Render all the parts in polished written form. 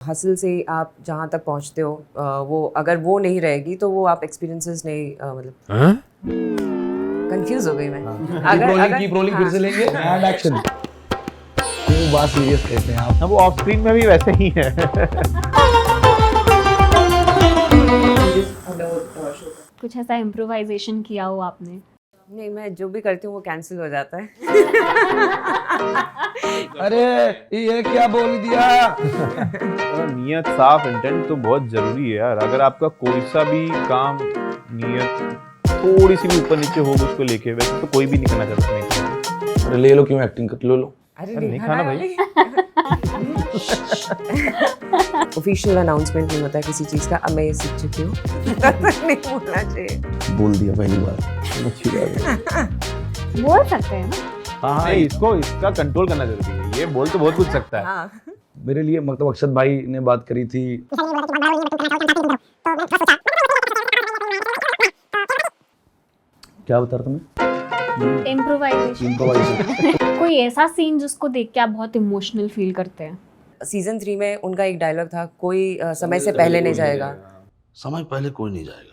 Hustle से आप जहाँ तक पहुँचते हो वो अगर वो नहीं रहेगी तो वो आप एक्सपीरियंसेस नहीं मतलब कंफ्यूज हो गई मैं। कीप रोलिंग फिर से लेंगे एंड एक्शन। ये बात सीरियस कहते हैं आप। हाँ, वो ऑफ स्क्रीन में भी वैसे ही है। कुछ ऐसा इम्प्रोवाइजेशन किया हो आपने? नहीं, मैं जो भी करती हूँ वो कैंसिल हो जाता है। अरे ये क्या बोल दिया। नियत साफ, इंटेंट तो बहुत जरूरी है यार। अगर आपका कोई सा भी काम नियत थोड़ी सी भी ऊपर नीचे हो उसको लेके, वैसे तो कोई भी नहीं करना चाहता नहीं। अरे ले लो, क्यों एक्टिंग कर लो। अरे नहीं खाना भाई। ऑफिशियल अनाउंसमेंट नहीं होता है किसी चीज का। अब मैं ये सीख चुकी हूँ। नहीं बोलना चाहिए। बोल दिया पहली बार, अच्छी बात है। बोल सकते हैं ना? हाँ, इसका कंट्रोल करना जरूरी है। ये बोल तो बहुत कुछ सकता है। हाँ। मेरे लिए मतलब अक्षत भाई ने बात करी थी। क्या बता रहा था मैं? इम्प्रोवाइजेशन। कोई ऐसा सीन जिसको देख के आप बहुत इमोशनल फील करते हैं? सीजन 3 में उनका एक डायलॉग था, कोई समय से पहले नहीं जाएगा। समय पहले कोई नहीं जाएगा।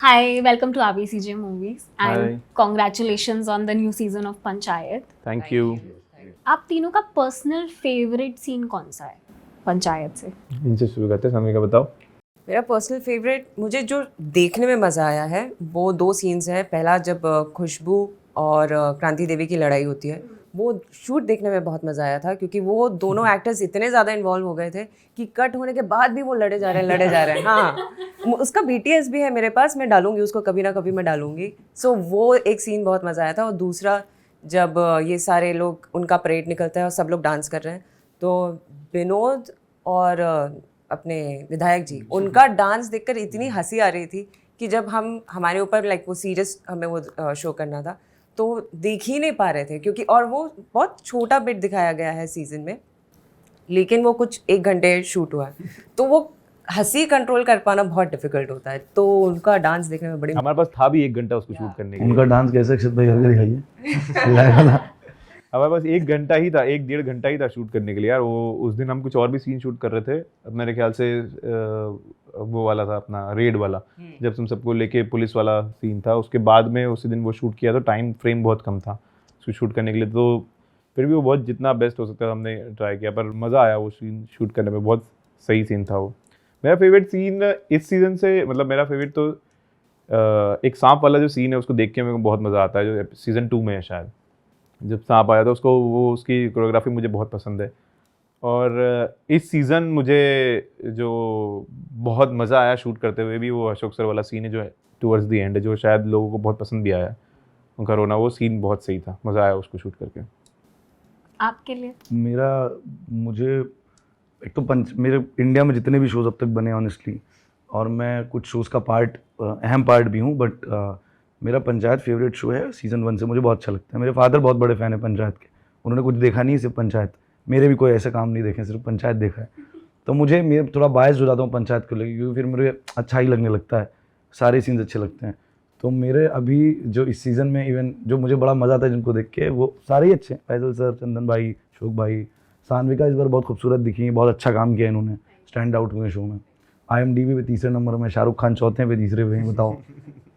Hi, welcome to RBCJ Movies and Hi. congratulations on the new season of panchayat. Thank you. आप तीनों का पर्सनल फेवरेट सीन कौन सा है पंचायत से? इनसे शुरू करते हैं, समी का बताओ। मेरा पर्सनल फेवरेट, मुझे जो देखने में मज़ा आया है वो 2 सीन्स हैं। पहला जब खुशबू और क्रांति देवी की लड़ाई होती है, वो शूट देखने में बहुत मज़ा आया था क्योंकि वो दोनों एक्टर्स इतने ज़्यादा इन्वॉल्व हो गए थे कि कट होने के बाद भी वो लड़े जा रहे हैं। हाँ, उसका BTS भी है मेरे पास, मैं डालूंगी उसको, कभी ना कभी मैं डालूंगी। सो वो एक सीन बहुत मज़ा आया था। और दूसरा जब ये सारे लोग, उनका परेड निकलता है और सब लोग डांस कर रहे हैं, तो विनोद और अपने विधायक जी, उनका डांस देखकर इतनी हंसी आ रही थी कि जब हमारे ऊपर लाइक वो सीरियस हमें वो शो करना था तो देख ही नहीं पा रहे थे क्योंकि, और वो बहुत छोटा बिट दिखाया गया है सीजन में, लेकिन वो कुछ 1 घंटे शूट हुआ है, तो वो हंसी कंट्रोल कर पाना बहुत डिफिकल्ट होता है। तो उनका डांस देखने में बड़ी, हमारे पास था भी 1 घंटा उसको शूट करने के लिए। उनका डांस कैसे अक्षत भाई करके दिखाइए। हमारे पास 1 घंटा ही था, 1-1.5 घंटा ही था शूट करने के लिए यार। वो उस दिन हम कुछ और भी सीन शूट कर रहे थे। अब मेरे ख्याल से वो वाला था अपना रेड वाला, जब तुम सबको लेके पुलिस वाला सीन था। उसके बाद में उसी दिन वो शूट किया, तो टाइम फ्रेम बहुत कम था उसको शूट करने के लिए। तो फिर भी वो बहुत जितना बेस्ट हो सकता था हमने ट्राई किया, पर मज़ा आया वो सीन शूट करने में। बहुत सही सीन था वो। मेरा फेवरेट सीन इस सीज़न से, मतलब मेरा फेवरेट तो एक सांप वाला जो सीन है उसको देख के मेरे को बहुत मज़ा आता है, जो सीज़न 2 में है शायद। जब सांप आया था उसको, वो उसकी कोरियोग्राफी मुझे बहुत पसंद है। और इस सीज़न मुझे जो बहुत मज़ा आया शूट करते हुए भी, वो अशोक सर वाला सीन है जो है टुवर्ड्स द एंड, जो शायद लोगों को बहुत पसंद भी आया उनका रोना। वो सीन बहुत सही था, मज़ा आया उसको शूट करके। आपके लिए? मुझे एक तो मेरे इंडिया में जितने भी शोज़ अब तक बने ऑनेस्टली, और मैं कुछ शोज़ का अहम पार्ट भी हूँ, बट मेरा पंचायत फेवरेट शो है सीज़न 1 से। मुझे बहुत अच्छा लगता है। मेरे फादर बहुत बड़े फ़ैन है पंचायत के। उन्होंने कुछ देखा नहीं है, सिर्फ पंचायत। मेरे भी कोई ऐसे काम नहीं देखे, सिर्फ पंचायत देखा है। तो मैं थोड़ा बायस हो जाता हूँ पंचायत को लेकर, क्योंकि फिर मुझे अच्छा ही लगने लगता है, सारे सीन्स अच्छे लगते हैं। तो मेरे अभी जो इस सीज़न में इवन जो मुझे बड़ा मज़ा आता है जिनको देख के, वो सारे ही अच्छे हैं। फैजल सर, चंदन भाई, अशोक भाई, सानविका इस बार बहुत खूबसूरत दिखी, बहुत अच्छा काम किया इन्होंने, स्टैंड आउट हुए शो में। IMDb पे 3रे नंबर में, शाहरुख खान 4थे पे, 3रे पे। बताओ,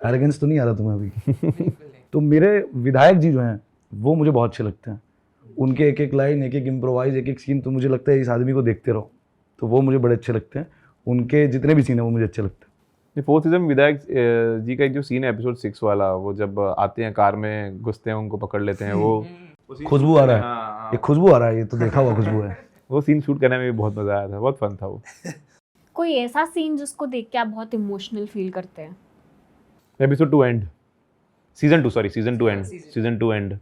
एरोगेंस तो नहीं आ रहा तुम्हें अभी? तो मेरे विधायक जी जो हैं वो मुझे बहुत अच्छे लगते हैं। उनके एक एक लाइन, एक एक इम्प्रोवाइज, एक एक सीन, तो मुझे लगता है इस आदमी को देखते रहो। तो वो मुझे बड़े अच्छे लगते हैं। उनके जितने भी सीन हैं वो मुझे अच्छे लगते हैं। 4th सीज़न में विधायक जी का एक जो सीन है एपिसोड 6 वाला, वो जब आते हैं कार में, घुसते हैं, उनको पकड़ लेते हैं, वो खुशबू आ रहा है, ये खुशबू आ रहा है, ये तो देखा हुआ खुशबू है। वो सीन शूट करने में भी बहुत मज़ा आया था, बहुत फन था वो। कोई ऐसा सीन जिसको देख के आप बहुत इमोशनल फील करते हैं? एपिसोड 2 एंड, सीज़न 2 एंड,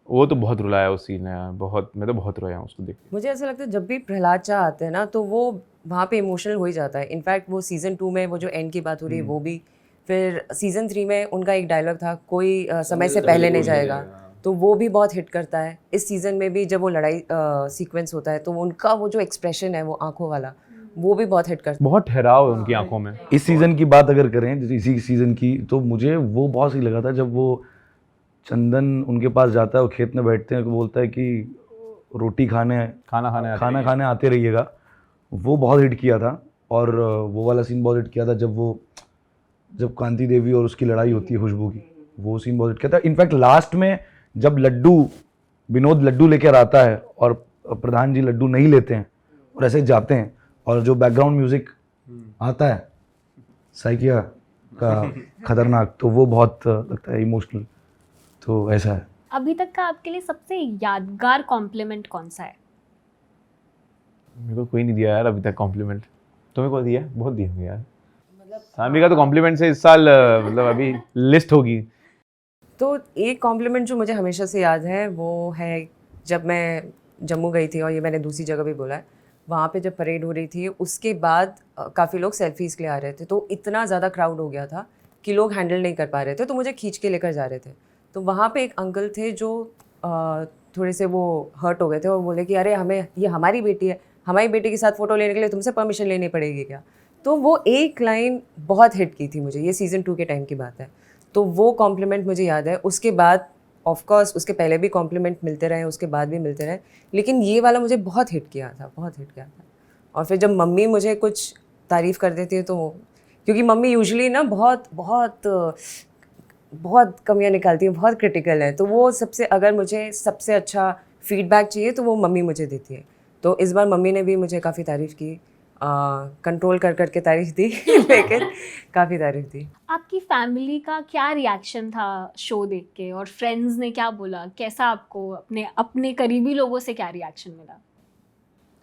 वो तो बहुत रुलाया उस सीन है यार, बहुत। मैं तो बहुत रोया हूँ उसको देख के। मुझे ऐसा लगता है जब भी प्रहलाद चा आते हैं ना तो वो वहाँ पे इमोशनल हो ही जाता है। इनफैक्ट वो सीज़न 2 में वो जो एंड की बात हो रही है वो भी, फिर सीज़न 3 में उनका एक डायलॉग था, कोई समय से पहले नहीं जाएगा, तो वो भी बहुत हिट करता है। इस सीज़न में भी जब वो लड़ाई सीक्वेंस होता है तो उनका वो जो एक्सप्रेशन है, वो आंखों वाला, वो भी बहुत हिट करता है। बहुत ठहराव है उनकी आंखों में। इस सीज़न की बात अगर करें, इसी सीज़न की, तो मुझे वो बहुत सही लगा था जब वो चंदन उनके पास जाता है, वो खेत में बैठते हैं, तो बोलता है कि रोटी खाने खाना खाने आते रहिएगा। वो बहुत हिट किया था। और वो वाला सीन बहुत हिट किया था जब कांति देवी और उसकी लड़ाई होती है खुशबू की, वो सीन बहुत हिट किया था। इनफैक्ट लास्ट में जब विनोद लड्डू लेकर आता है और प्रधान जी लड्डू नहीं लेते हैं और ऐसे जाते हैं, और जो बैकग्राउंड म्यूजिक आता है साइकिया का खतरनाक, तो वो बहुत लगता है इमोशनल। तो ऐसा है। अभी तक का आपके लिए सबसे यादगार कॉम्प्लीमेंट कौन सा है? मेरे को कोई नहीं दिया यार अभी तक कॉम्प्लीमेंट। तुम्हें को दिया? बहुत दिए होंगे यार। सामी का तो कॉम्प्लीमेंट से इस साल मतलब अभी लिस्ट होगी। तो एक कॉम्प्लीमेंट जो मुझे हमेशा से याद है वो है जब मैं जम्मू गई थी, और ये मैंने दूसरी जगह भी बोला है, वहाँ पे जब परेड हो रही थी उसके बाद काफ़ी लोग सेल्फीज़ के लिए आ रहे थे, तो इतना ज़्यादा क्राउड हो गया था कि लोग हैंडल नहीं कर पा रहे थे, तो मुझे खींच के लेकर जा रहे थे। तो वहाँ पे एक अंकल थे जो थोड़े से वो हर्ट हो गए थे और बोले कि अरे हमें, ये हमारी बेटी है, हमारी बेटी के साथ फ़ोटो लेने के लिए तुमसे परमिशन लेनी पड़ेगी क्या? तो वो एक लाइन बहुत हिट की थी मुझे, ये सीज़न 2 के टाइम की बात है। तो वो कॉम्प्लीमेंट मुझे याद है। उसके बाद ऑफ कोर्स उसके पहले भी कॉम्प्लीमेंट मिलते रहे, उसके बाद भी मिलते रहे, लेकिन ये वाला मुझे बहुत हिट किया था, बहुत हिट किया था। और फिर जब मम्मी मुझे कुछ तारीफ़ कर देती है, तो क्योंकि मम्मी यूजुअली ना बहुत बहुत बहुत कमियां निकालती हैं, बहुत क्रिटिकल है, तो वो अगर मुझे सबसे अच्छा फीडबैक चाहिए तो वो मम्मी मुझे देती है। तो इस बार मम्मी ने भी मुझे काफ़ी तारीफ़ की, कंट्रोल कर के तारीफ़ दी लेकिन काफ़ी तारीफ़ दी। आपकी फैमिली का क्या रिएक्शन था शो देख के, और फ्रेंड्स ने क्या बोला? कैसा आपको अपने करीबी लोगों से क्या रिएक्शन मिला?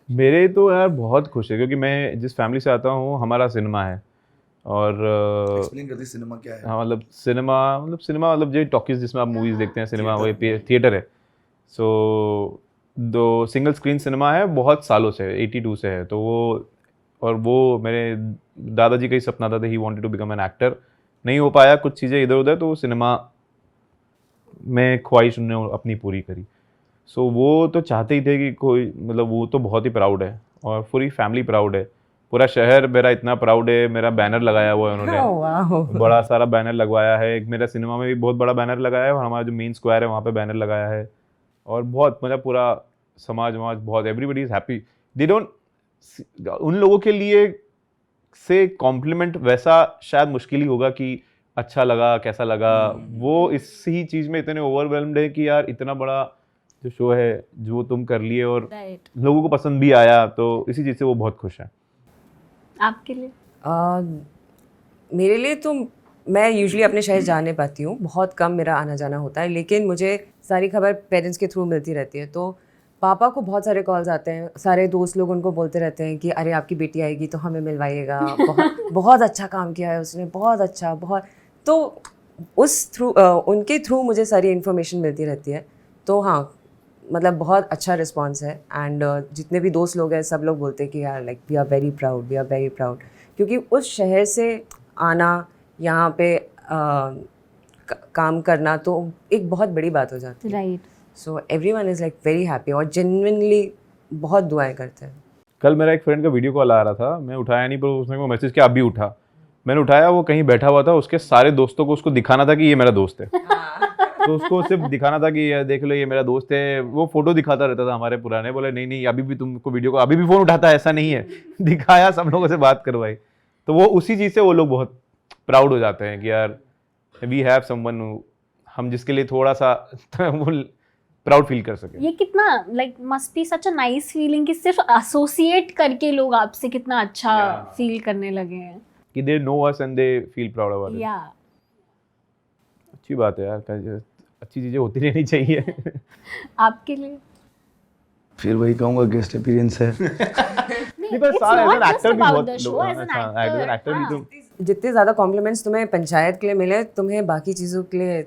मेरे तो यार बहुत खुश है, क्योंकि मैं जिस फैमिली से आता हूँ हमारा सिनेमा है। और एक्सप्लेन कर दी सिनेमा क्या है? हाँ, मतलब सिनेमा मतलब जो टॉकीज जिसमें आप मूवीज़ देखते हैं, सिनेमा वो थिएटर है। सो दो सिंगल स्क्रीन सिनेमा है, बहुत सालों से 82 से है। तो वो मेरे दादाजी का ही सपना था, he wanted to become an actor. नहीं हो पाया, कुछ चीज़ें इधर उधर, तो सिनेमा में ख्वाहिश उन्होंने अपनी पूरी करी। सो वो तो चाहते ही थे कि कोई, मतलब वो तो बहुत ही प्राउड है और पूरी फैमिली प्राउड है, पूरा शहर मेरा इतना प्राउड है। मेरा बैनर लगाया हुआ है उन्होंने, बड़ा सारा बैनर लगवाया है। एक मेरा सिनेमा में भी बहुत बड़ा बैनर लगाया है, और हमारा जो मेन स्क्वायर है वहाँ पे बैनर लगाया है। और बहुत मतलब पूरा समाज बहुत, everybody is happy. They don't, उन लोगों के लिए से कॉम्प्लीमेंट वैसा शायद मुश्किल ही होगा कि अच्छा लगा, कैसा लगा। वो इसी चीज़ में इतने ओवरवेल्म्ड है कि यार इतना बड़ा जो शो है जो तुम कर लिए और लोगों को पसंद भी आया, तो इसी चीज़ से वो बहुत खुश है। आपके लिए? मेरे लिए तो मैं यूजुअली अपने शहर जा नहीं पाती हूँ, बहुत कम मेरा आना जाना होता है, लेकिन मुझे सारी खबर पेरेंट्स के थ्रू मिलती रहती है। तो पापा को बहुत सारे कॉल्स आते हैं, सारे दोस्त लोग उनको बोलते रहते हैं कि अरे आपकी बेटी आएगी तो हमें मिलवाइएगा, बहुत अच्छा काम किया है उसने, बहुत अच्छा, बहुत। तो उनके थ्रू मुझे सारी इन्फॉर्मेशन मिलती रहती है। तो हाँ, मतलब बहुत अच्छा रिस्पॉन्स है। एंड जितने भी दोस्त लोग हैं सब लोग बोलते हैं कि यार like we are very proud, क्योंकि उस शहर से आना, यहाँ पे काम करना तो एक बहुत बड़ी बात हो जाती है। Right. So everyone is like very happy और जेन्युइनली बहुत दुआएं करते हैं। कल मेरा एक फ्रेंड का वीडियो कॉल आ रहा था, मैं उठाया नहीं, पर उसने को मैसेज किया अभी उठा। मैंने उठाया, वो कहीं बैठा हुआ था, उसके सारे दोस्तों को उसको दिखाना था कि ये मेरा दोस्त है। तो उसको सिर्फ दिखाना था कि ये देख लो ये मेरा दोस्त है। वो फोटो दिखाता रहता था हमारे पुराने। बोले नहीं अभी भी तुमको वीडियो को अभी भी फोन उठाता है, ऐसा नहीं है। दिखाया, सब लोगों से बात करवाई। तो वो उसी चीज़ से वो लोग बहुत प्राउड हो जाते हैं कि यार वी हैव समवन, हम जिसके लिए थोड़ा सा वो प्राउड फील कर सके। ये कितना like must be such a nice feeling कि सिर्फ एसोसिएट करके लोग आपसे कितना अच्छा फील करने लगे हैं कि they know us and they feel proud about it. या अच्छी बात है यार, अच्छी चीजें होती रहनी चाहिए। आपके लिए? फिर वही कहूँगा गेस्ट अपीयरेंस है। नहीं, पर सारे एज एन एक्टर भी बहुत लोग, एज एन एक्टर भी तुम जितने ज़्यादा कॉम्प्लीमेंट्स तुम्हें पंचायत के लिए मिले, तुम्हें बाकी चीज़ों के लिए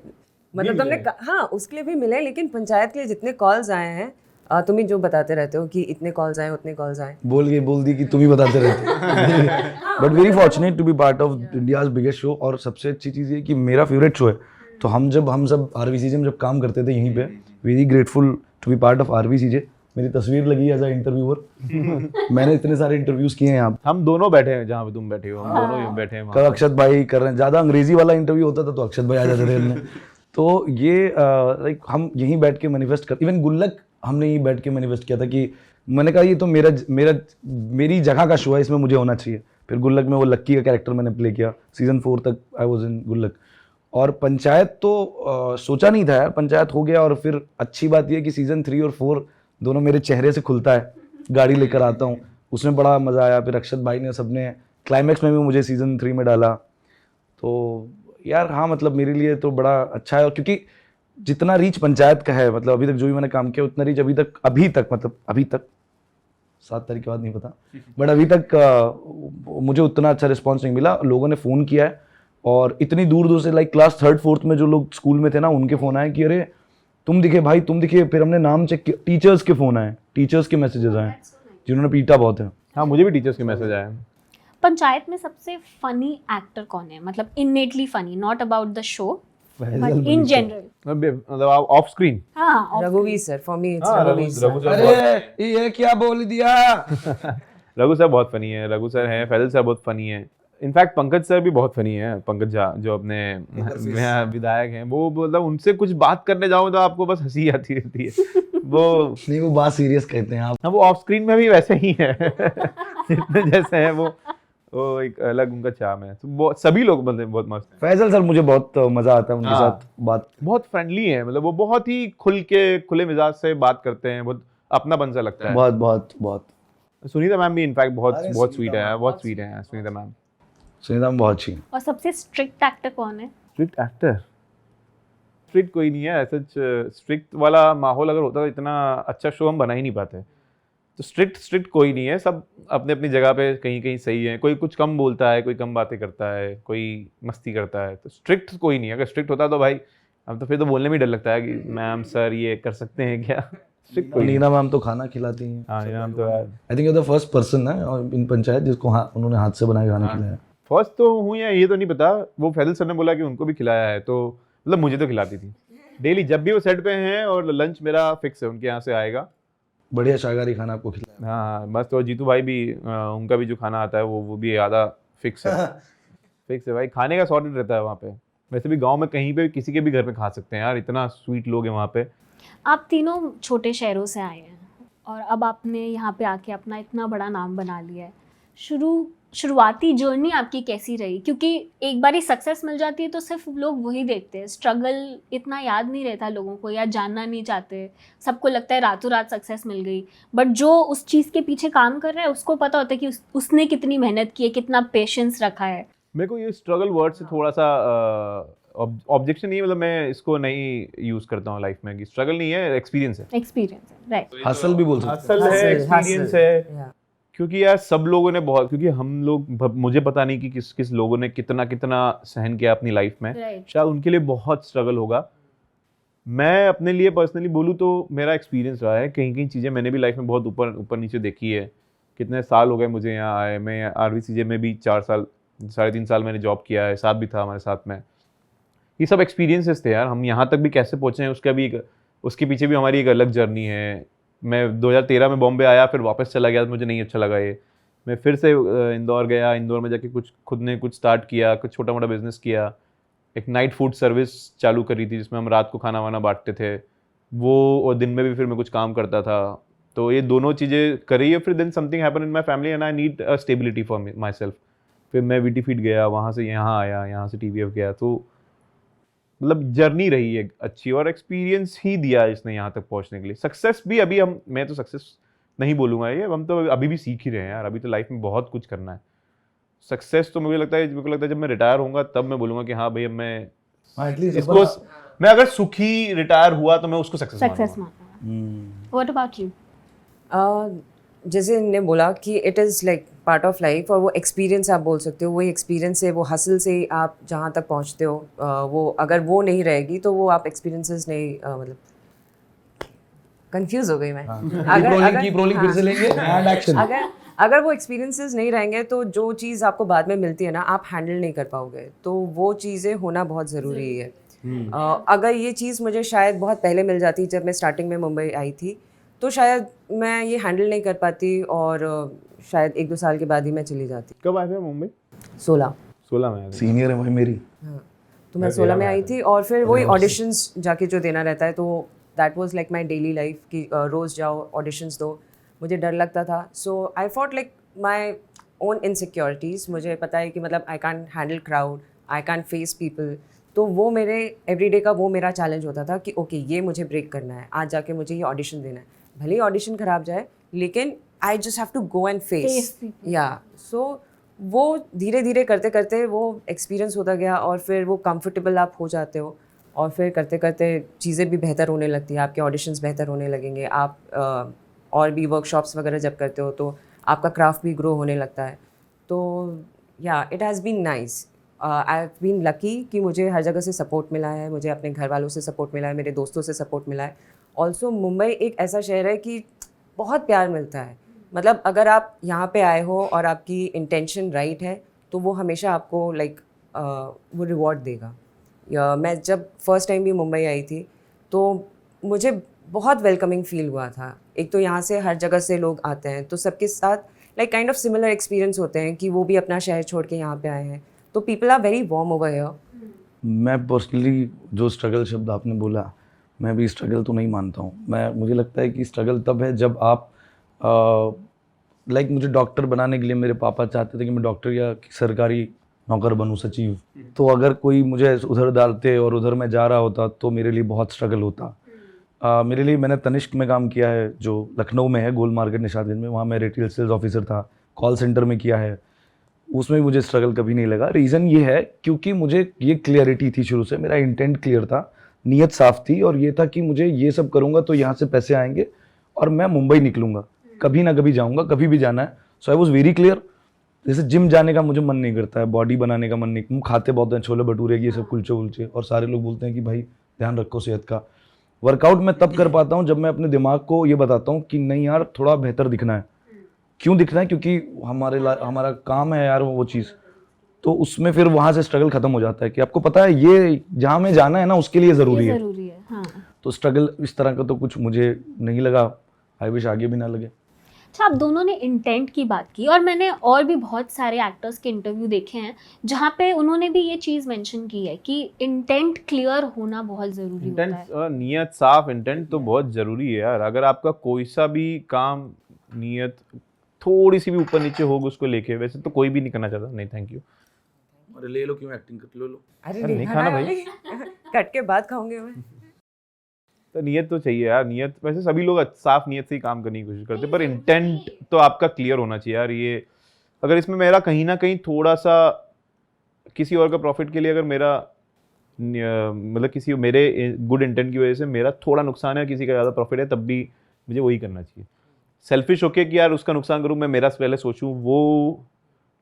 मतलब तुमने हाँ उसके लिए भी मिले, लेकिन पंचायत के लिए जितने कॉल्स आए हैं, तुम ही जो बताते रहते हो कि इतने कॉल्स आए उतने कॉल्स आए, बोल दी कि तुम ही बताते रहते। But very fortunate to be part of India's biggest show. और सबसे अच्छी चीज़ ये कि मेरा फेवरेट शो है। तो हम सब RVCJ में जब काम करते थे यहीं पे, very grateful to be part of RVCJ। मेरी तस्वीर लगी एज अ इंटरव्यूअर। मैंने इतने सारे इंटरव्यूज किए हैं यहाँ। हम दोनों बैठे हैं जहाँ पे तुम बैठे हो, हम दोनों बैठे हैं। कल अक्षत भाई कर रहे हैं, ज़्यादा अंग्रेजी वाला इंटरव्यू होता था तो अक्षत भाई आ जाते थे। तो ये लाइक हम यहीं बैठ के मैनिफेस्ट कर, इवन गुल्लक हमने यहीं बैठ के मैनिफेस्ट किया था कि मैंने कहा ये तो मेरी जगह का शो है, इसमें मुझे होना चाहिए। फिर गुल्लक में वो लक्की का कैरेक्टर मैंने प्ले किया, सीजन 4 तक आई वाज इन गुल्लक। और पंचायत तो सोचा नहीं था यार, पंचायत हो गया। और फिर अच्छी बात ये है कि सीजन 3 और 4 दोनों मेरे चेहरे से खुलता है, गाड़ी लेकर आता हूँ, उसमें बड़ा मज़ा आया। फिर अक्षत भाई ने सबने क्लाइमैक्स में भी मुझे सीजन 3 में डाला। तो यार हाँ, मतलब मेरे लिए तो बड़ा अच्छा है। और क्योंकि जितना रीच पंचायत का है, मतलब अभी तक जो भी मैंने काम किया उतना रीच अभी तक 7 तारीख के बाद नहीं पता, बट अभी तक मुझे उतना अच्छा रिस्पॉन्स नहीं मिला। लोगों ने फ़ोन किया है और इतनी दूर दूर से, लाइक क्लास 3rd 4th में जो लोग स्कूल में थे ना, उनके फ़ोन आए कि अरे तुम दिखे भाई, तुम दिखे। फिर हमने नाम चेक किया, टीचर्स के फ़ोन आए, टीचर्स के मैसेजेस आए जिन्होंने पीटा बहुत है। हाँ, मुझे भी टीचर्स के मैसेज आए। पंचायत में सबसे फनी एक्टर कौन है, मतलब innately funny, not about the show but in general? मतलब ऑफ स्क्रीन हाँ, रघुवीर सर, फॉर मी इट्स हाँ, रघुवीर सर। रघु सर बहुत- अरे ये क्या बोल दिया। रघु सर बहुत फनी है, रघु सर हैं, फैजल सर बहुत फनी है। इनफैक्ट पंकज सर भी बहुत फनी है, पंकज झा जो अपने विधायक हैं, वो मतलब उनसे कुछ बात करने जाओ तो आपको बस हंसी आती रहती है। वो नहीं, वो बात सीरियस कहते हैं आप। हाँ, वो ऑफ स्क्रीन में भी वैसे ही है जितने जैसे हैं वो एक अलग उनका चार्म है। तो वो सभी लोग मतलब बहुत मस्त हैं। फैजल सर मुझे बहुत मजा आता है उनके हाँ। साथ बात। बहुत फ्रेंडली है, मतलब वो बहुत ही खुले मिजाज से बात करते हैं, बहुत अपनापन सा लगता है। बहुत बहुत बहुत सुनीता मैम भी इनफैक्ट बहुत अरे बहुत सुनीता स्वीट है, मैम बहुत स्वीट है सुनीता मैम। सुनीता मैम बहुत अच्छी। और सबसे स्ट्रिक्ट एक्टर कौन है? स्ट्रिक्ट एक्टर, स्ट्रिक्ट कोई नहीं है ऐसा। स्ट्रिक्ट वाला माहौल अगर होता तो इतना अच्छा शो हम बना ही नहीं पाते। तो स्ट्रिक्ट कोई नहीं है, सब अपने अपनी जगह पे कहीं कहीं सही है। कोई कुछ कम बोलता है, कोई कम बातें करता है, कोई मस्ती करता है। तो स्ट्रिक्ट कोई नहीं है। अगर स्ट्रिक्ट होता तो भाई अब तो फिर तो बोलने में डर लगता है कि मैम सर ये कर सकते हैं क्या। स्ट्रिक्ट कोई नहीं। नीना मैम तो खाना खिलाती हैं। हाँ, नीना मैम तो यार I think you the first person है और इन पंचायत जिसको उन्होंने हाथ से बनाया खाना खिलाया। फर्स्ट तो हूँ या ये तो नहीं पता। वो फैजल सर ने बोला कि उनको भी खिलाया है, तो मतलब मुझे तो खिलाती थी डेली जब भी वो सेट पे हैं। और लंच मेरा फिक्स है, उनके यहाँ से आएगा। बढ़िया शाकाहारी खाना आपको खिलाया। हाँ मस्त। और जीतू भाई भी उनका भी जो खाना आता है वो भी आधा फिक्स है। फिक्स है भाई, खाने का सॉर्टेड रहता है वहाँ पे। वैसे भी गांव में कहीं पे किसी के भी घर पे खा सकते हैं यार, इतना स्वीट लोग हैं वहाँ पे। आप तीनों छोटे शहरों से आए हैं और अब आपने यहाँ पे आके अपना इतना बड़ा नाम बना लिया है। शुरुआती जर्नी आपकी कैसी रही? क्योंकि एक बार ही सक्सेस मिल जाती है तो सिर्फ लोग वही देखते हैं, स्ट्रगल इतना याद नहीं रहता लोगों को या जानना नहीं चाहते। सबको लगता है रातों रात सक्सेस मिल गई, बट जो उस चीज़ के पीछे काम कर रहा है उसको पता होता है कि उसने कितनी मेहनत की है, कितना पेशेंस रखा है। मेरे को ये स्ट्रगल वर्ड से थोड़ा सा ऑब्जेक्शन नहीं है, मतलब मैं इसको नहीं यूज करता हूँ लाइफ में कि स्ट्रगल नहीं है, एक्सपीरियंस है। एक्सपीरियंस है, राइट। हसल भी बोल सकते असल है, एक्सपीरियंस है। Yeah. क्योंकि यार सब लोगों ने बहुत, क्योंकि हम लोग मुझे पता नहीं कि किस किस लोगों ने कितना कितना सहन किया अपनी लाइफ में। राइट। शायद उनके लिए बहुत स्ट्रगल होगा। मैं अपने लिए पर्सनली बोलूँ तो मेरा एक्सपीरियंस रहा है, कहीं कहीं चीज़ें मैंने भी लाइफ में बहुत ऊपर नीचे देखी है। कितने साल हो गए मुझे यहाँ आए, मैं RVCJ में भी 4 साल 3.5 साल मैंने जॉब किया है, साथ भी था हमारे साथ में। ये सब एक्सपीरियंसेस थे यार। हम यहाँ तक भी कैसे पहुँचे हैं उसके पीछे भी हमारी एक अलग जर्नी है। मैं 2013 में बॉम्बे आया, फिर वापस चला गया, मुझे नहीं अच्छा लगा ये। मैं फिर से इंदौर गया, इंदौर में जाके खुद ने कुछ स्टार्ट किया, कुछ छोटा मोटा बिजनेस किया। एक नाइट फूड सर्विस चालू करी थी जिसमें हम रात को खाना वाना बांटते थे वो, और दिन में भी फिर मैं कुछ काम करता था। तो ये दोनों चीज़ें करी है। फिर then something happen in my family and I need a stability for myself. फिर मैं VT फीड गया, वहाँ से यहाँ आया, यहाँ से TVF गया। तो मतलब जर्नी रही है अच्छी, और एक्सपीरियंस ही दिया इसने यहाँ तक पहुँचने के लिए। सक्सेस भी अभी मैं तो सक्सेस नहीं बोलूँगा ये, हम तो अभी भी सीख ही रहे हैं यार। अभी तो लाइफ में बहुत कुछ करना है। सक्सेस तो मेरे को लगता है जब मैं रिटायर होऊंगा तब मैं बोलूँगा कि हाँ भाई अब मैं इसको, मैं अगर सुखी रिटायर हुआ तो मैं उसको सक्सेस मानूंगा। What about you? जैसे इन्होंने बोला कि it is like part of life, और वो एक्सपीरियंस आप बोल सकते हो, वही एक्सपीरियंस से, वो हसल से आप जहाँ तक पहुँचते हो, वो अगर वो नहीं रहेगी तो वो आप एक्सपीरियंसेस नहीं, मतलब कंफ्यूज हो गई मैं। फिर से लेंगे एंड एक्शन। अगर वो एक्सपीरियंसेस नहीं रहेंगे तो जो चीज़ आपको बाद में मिलती है ना, आप हैंडल नहीं कर पाओगे। तो वो चीज़ें होना बहुत ज़रूरी है। अगर ये चीज़ मुझे शायद बहुत पहले मिल जाती, जब मैं स्टार्टिंग में मुंबई आई थी, तो शायद मैं ये हैंडल नहीं कर पाती और शायद 1-2 साल के बाद ही मैं चली जाती। कब आए थे मुंबई? 16 में। सीनियर है भाई मेरी। हाँ, तो मैं 16 में आई थी और फिर वही ऑडिशंस जाके जो देना रहता है, तो that was like my daily life कि रोज़ जाओ ऑडिशंस दो। मुझे डर लगता था, so I fought like my own insecurities. मुझे पता है कि मतलब I can handle crowd, I can face people. तो वो मेरे एवरीडे का वो मेरा चैलेंज होता था कि ओके ये मुझे ब्रेक करना है, आज जाके मुझे ये ऑडिशन देना है, भले ही ऑडिशन ख़राब जाए लेकिन I just have to go and face yeah. So वो धीरे धीरे करते करते वो एक्सपीरियंस होता गया और फिर वो कंफर्टेबल आप हो जाते हो और फिर करते करते चीज़ें भी बेहतर होने लगती हैं, आपके ऑडिशंस बेहतर होने लगेंगे। आप और भी वर्कशॉप्स वगैरह जब करते हो तो आपका क्राफ्ट भी ग्रो होने लगता है। तो yeah it has been nice, I have been lucky कि मुझे हर जगह से सपोर्ट मिला है, मुझे अपने घर वालों से सपोर्ट मिला है, मेरे दोस्तों से सपोर्ट मिला है। ऑल्सो मुंबई एक ऐसा शहर है कि बहुत प्यार मिलता है। मतलब अगर आप यहाँ पे आए हो और आपकी इंटेंशन राइट है तो वो हमेशा आपको लाइक वो रिवॉर्ड देगा। या मैं जब फर्स्ट टाइम भी मुंबई आई थी तो मुझे बहुत वेलकमिंग फील हुआ था। एक तो यहाँ से हर जगह से लोग आते हैं तो सबके साथ like kind of similar experience होते हैं कि वो भी अपना शहर छोड़ के यहाँ पे आए हैं, तो people are very warm over here. मैं पर्सनली जो स्ट्रगल शब्द आपने बोला, मैं भी स्ट्रगल तो नहीं मानता हूँ। मुझे लगता है कि स्ट्रगल तब है जब आप लाइक मुझे डॉक्टर बनाने के लिए मेरे पापा चाहते थे कि मैं डॉक्टर या सरकारी नौकर बनूं, सचिव। तो अगर कोई मुझे उधर डालते और उधर मैं जा रहा होता तो मेरे लिए बहुत स्ट्रगल होता। मेरे लिए मैंने तनिष्क में काम किया है जो लखनऊ में है, गोल मार्केट निशादगंज में, वहाँ मैं रिटेल सेल्स ऑफिसर था। कॉल सेंटर में किया है, उसमें भी मुझे स्ट्रगल कभी नहीं लगा। रीज़न ये है क्योंकि मुझे ये क्लियरिटी थी शुरू से, मेरा इंटेंट क्लियर था, नीयत साफ़ थी और ये था कि मुझे ये सब करूँगा तो यहाँ से पैसे आएंगे और मैं मुंबई निकलूँगा, कभी ना कभी जाऊँगा, कभी भी जाना है। सो आई वॉज वेरी क्लियर। जैसे जिम जाने का मुझे मन नहीं करता है, बॉडी बनाने का मन नहीं, हम खाते बहुत हैं छोले भटूरे ये सब कुलचे वुलचे, और सारे लोग बोलते हैं कि भाई ध्यान रखो सेहत का। वर्कआउट मैं तब कर पाता हूँ जब मैं अपने दिमाग को ये बताता हूँ कि नहीं यार थोड़ा बेहतर दिखना है। क्यों दिखना है? क्योंकि हमारा काम है यार वो चीज़। तो उसमें फिर वहाँ से स्ट्रगल खत्म हो जाता है कि आपको पता है ये जहाँ में जाना है ना उसके लिए ज़रूरी है। हाँ। तो स्ट्रगल इस तरह का तो कुछ मुझे नहीं लगा, आई विश आगे भी ना लगे। अच्छा, आप दोनों ने इंटेंट की बात की और मैंने और भी बहुत सारे एक्टर्स के इंटरव्यू देखे हैं जहाँ पे उन्होंने भी ये चीज़ मेंशन की है कि इंटेंट क्लियर होना बहुत ज़रूरी होता है। इंटेंट, नीयत साफ, इंटेंट तो बहुत ज़रूरी है यार। अगर आपका कोई सा भी काम नीयत थोड़ी सी भी ऊपर नीचे होगा उसको लेके, वैसे तो कोई भी नहीं करना चाहता। नहीं थैंक यू। अरे ले लो, क्यों एक्टिंग कर लो। अरे नहीं खाना भाई। कट के बाद खाऊंगे मैं। तो नीयत तो चाहिए यार। नीयत वैसे सभी लोग साफ नीयत से ही काम करने की कोशिश करते हैं, पर इंटेंट तो आपका क्लियर होना चाहिए यार। ये अगर इसमें मेरा कहीं ना कहीं थोड़ा सा किसी और का प्रॉफिट के लिए अगर मेरा मतलब किसी मेरे गुड इंटेंट की वजह से मेरा थोड़ा नुकसान है, किसी का ज़्यादा प्रॉफिट है, तब भी मुझे वही करना चाहिए। सेल्फिश होके कि यार उसका नुकसान करूँ, मैं मेरा पहले सोचूं, वो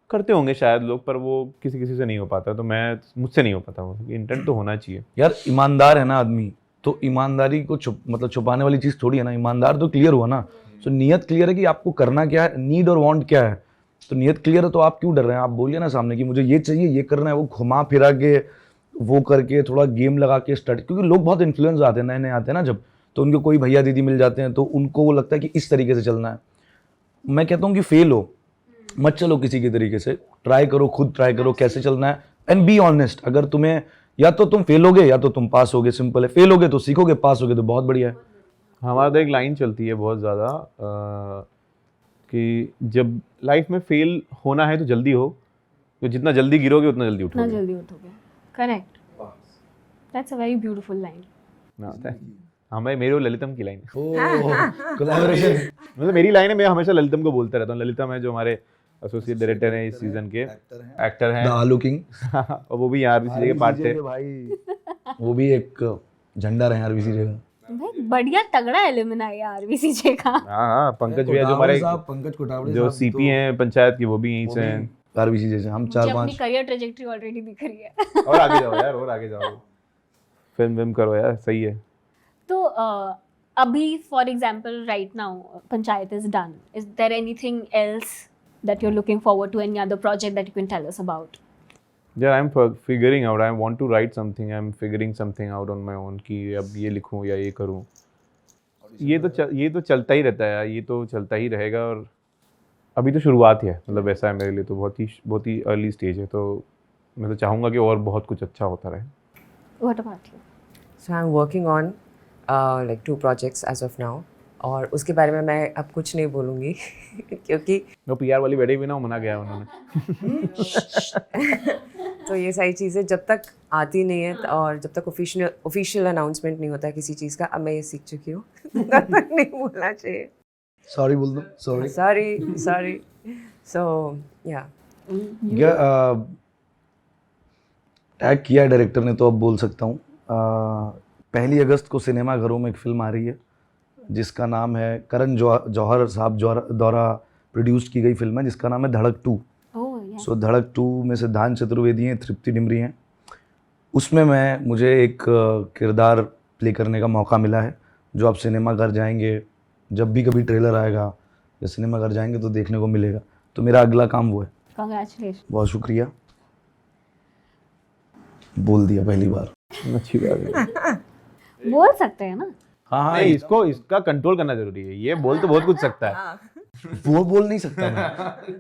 करते होंगे शायद लोग, पर वो किसी किसी से नहीं हो पाता। तो मुझसे नहीं हो पाता। वो इंटेंट तो होना चाहिए यार। ईमानदार है ना आदमी, तो ईमानदारी को छुपाने वाली चीज़ थोड़ी है ना। ईमानदार तो क्लियर हुआ ना। सो नीयत क्लियर है कि आपको करना क्या है, नीड और वांट क्या है। तो नीयत क्लियर है तो आप क्यों डर रहे हैं? आप बोलिए ना सामने कि मुझे ये चाहिए, ये करना है। वो घुमा फिरा के वो करके थोड़ा गेम लगा के स्टार्ट, क्योंकि लोग बहुत इन्फ्लुएंस आते हैं, नए नए आते हैं ना जब, तो उनको कोई भैया दीदी मिल जाते हैं तो उनको वो लगता है कि इस तरीके से चलना है। मैं कहता हूँ कि फेल हो मत चलो किसी के तरीके से, ट्राई करो, खुद ट्राई करो कैसे चलना है, एंड बी ऑनेस्ट। अगर तुम्हें या तो तुम फेल होगे या तो तुम पास होगे, सिंपल है। फेल होगे तो सीखोगे, पास होगे तो बहुत बढ़िया है। हमारा तो एक लाइन चलती है बहुत ज़्यादा कि जब लाइफ में फेल होना है तो जल्दी हो, तो जितना जल्दी गिरोगे उतना जल्दी उतना उठोगे। जल्दी उठोगे। Correct, that's a very beautiful line. हाँ भाई, मेरी वो ललितम की लाइन है। Oh collaboration. मतलब मेरी लाइन है, मैं हमेशा ललितम को बोलता रहता हूँ। ललितम है जो हमारे एसोसिएट डायरेक्टर हैं इस सीजन के, एक्टर हैं। द आलू किंग। और वो भी आरबीसी के पार्ट थे भाई, वो भी एक झंडा रहे आरबीसी जगह। भाई बढ़िया तगड़ा एलिमिनाई है आरबीसीजे का। हाँ, पंकज भैया जो हमारे पंकज कोटावड़े जो सीपी हैं पंचायत की, वो भी यहीं से हैं। आरबीसी जैसे हम मुझे 4-5 अपनी करियर ट्रेजेक्टरी ऑलरेडी दिख रही है। और आगे जाओ यार, और आगे जाओ, फिल्म करो यार, सही है। तो अभी for example right now Panchayat is done, is there anything else that you're looking forward to, any other project that you can tell us about? Yeah, I'm figuring out. I want to write something. I'm figuring something out on my own कि अब ये लिखूं या ये करूं। ये तो चलता ही रहता है, ये तो चलता ही रहेगा। और अभी तो शुरुआत है, मतलब ऐसा है मेरे लिए तो बहुत ही अर्ली स्टेज है। तो मैं तो चाहूँगा कि और बहुत कुछ अच्छा होता रहे। What about you? So I am working on like 2 projects as of now, और उसके बारे में मैं अब कुछ नहीं बोलूँगी क्योंकि वो पीआर वाली बैठी भी ना, वो मना किया उन्होंने। तो ये सारी चीज़ें जब तक आती नहीं है और जब तक ऑफिशियल अनाउंसमेंट नहीं होता है किसी चीज़ का, अब मैं ये सीख चुकी हूँ तब तक नहीं बोलना चाहिए. सॉरी बोल दो, सॉरी. सॉरी. सो या क्या टैग किया डायरेक्टर ने तो अब बोल सकता हूँ. 1 अगस्त को सिनेमाघरों में एक फिल्म आ रही है जिसका नाम है करण जौहर साहब द्वारा प्रोड्यूस की गई फिल्म है जिसका नाम है धड़क 2. ओह या सो धड़क 2 में सिद्धांत चतुर्वेदी हैं, तृप्ति डिमरी हैं. उसमें मुझे एक किरदार प्ले करने का मौका मिला है जो आप सिनेमाघर जाएंगे, जब भी कभी ट्रेलर आएगा या सिनेमाघर जाएंगे तो देखने को मिलेगा. तो मेरा अगला काम वो है. कांग्रेचुलेशन. बहुत शुक्रिया. बोल दिया पहली बार. अच्छी बात है। बोल सकते हैं ना. हाँ नहीं, इसका कंट्रोल करना जरूरी है. ये बोल तो बहुत कुछ सकता है. वो बोल नहीं सकता मैं.